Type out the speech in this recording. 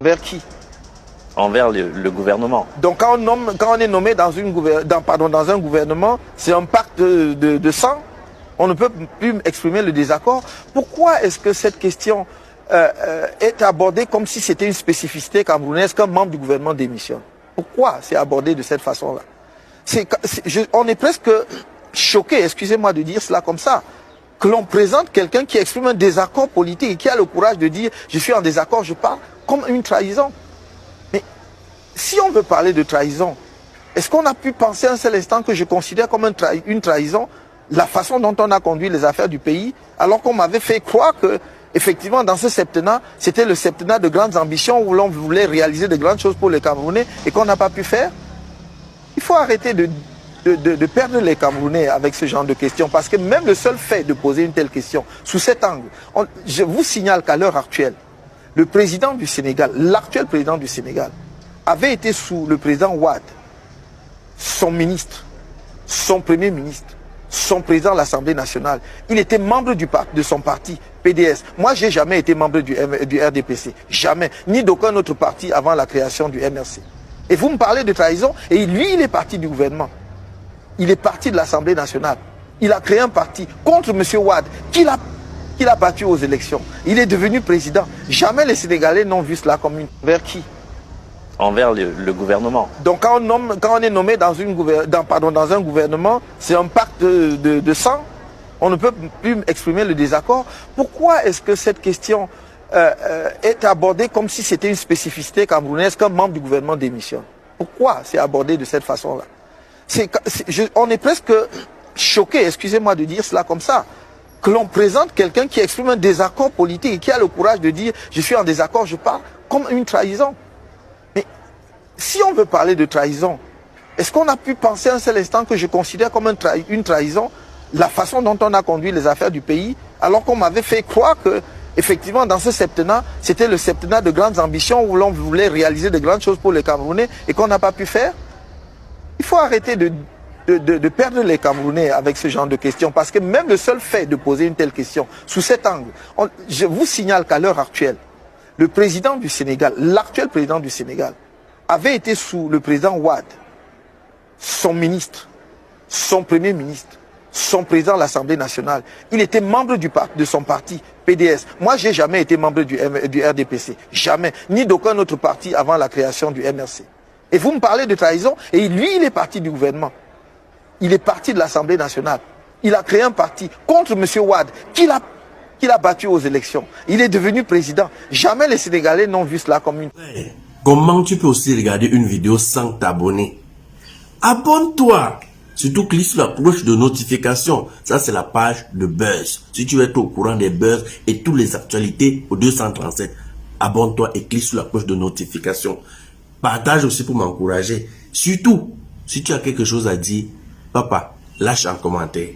Envers qui? Envers le gouvernement. Donc quand on est nommé dans un gouvernement, c'est un pacte de sang. On ne peut plus exprimer le désaccord. Pourquoi est-ce que cette question est abordée comme si c'était une spécificité camerounaise qu'un membre du gouvernement démissionne? Pourquoi c'est abordé de cette façon-là? On est presque choqué, excusez-moi de dire cela comme ça, que l'on présente quelqu'un qui exprime un désaccord politique et qui a le courage de dire « je suis en désaccord, je parle » comme une trahison. Mais si on veut parler de trahison, est-ce qu'on a pu penser un seul instant que je considère comme une trahison la façon dont on a conduit les affaires du pays, alors qu'on m'avait fait croire que, effectivement, dans ce septennat, c'était le septennat de grandes ambitions où l'on voulait réaliser de grandes choses pour les Camerounais et qu'on n'a pas pu faire? Il faut arrêter de perdre les Camerounais avec ce genre de questions, parce que même le seul fait de poser une telle question, sous cet angle, je vous signale qu'à l'heure actuelle, le président du Sénégal, l'actuel président du Sénégal, avait été sous le président Wade, son ministre, son premier ministre, son président de l'Assemblée nationale. Il était membre de son parti, PDS. Moi, je n'ai jamais été membre du RDPC. Jamais. Ni d'aucun autre parti avant la création du MRC. Et vous me parlez de trahison, et lui, il est parti du gouvernement. Il est parti de l'Assemblée nationale. Il a créé un parti contre M. Wade, qu'il a battu aux élections. Il est devenu président. Jamais les Sénégalais n'ont vu cela comme une... Vers qui? Envers le gouvernement. Donc quand on est nommé dans un gouvernement, c'est un pacte de sang. On ne peut plus exprimer le désaccord. Pourquoi est-ce que cette question est abordée comme si c'était une spécificité camerounaise qu'un membre du gouvernement démissionne? Pourquoi c'est abordé de cette façon-là? On est presque choqué, excusez-moi de dire cela comme ça, que l'on présente quelqu'un qui exprime un désaccord politique et qui a le courage de dire « je suis en désaccord, je parle » comme une trahison. Mais si on veut parler de trahison, est-ce qu'on a pu penser un seul instant que je considère comme une trahison la façon dont on a conduit les affaires du pays, alors qu'on m'avait fait croire que, effectivement, dans ce septennat, c'était le septennat de grandes ambitions où l'on voulait réaliser de grandes choses pour les Camerounais et qu'on n'a pas pu faire? Il faut arrêter de perdre les Camerounais avec ce genre de questions, parce que même le seul fait de poser une telle question, sous cet angle, je vous signale qu'à l'heure actuelle, le président du Sénégal, l'actuel président du Sénégal, avait été sous le président Wade, son ministre, son premier ministre, son président de l'Assemblée nationale. Il était membre de son parti, PDS. Moi, je n'ai jamais été membre du RDPC. Jamais. Ni d'aucun autre parti avant la création du MRC. Et vous me parlez de trahison, et lui, il est parti du gouvernement. Il est parti de l'Assemblée nationale. Il a créé un parti contre M. Wade, qu'il a battu aux élections. Il est devenu président. Jamais les Sénégalais n'ont vu cela comme une... Comment tu peux aussi regarder une vidéo sans t'abonner? Abonne-toi! Surtout clique sur la cloche de notification. Ça, c'est la page de Buzz. Si tu veux être au courant des buzz et toutes les actualités au 237, abonne-toi et clique sur la cloche de notification. Partage aussi pour m'encourager. Surtout, si tu as quelque chose à dire, papa, lâche un commentaire.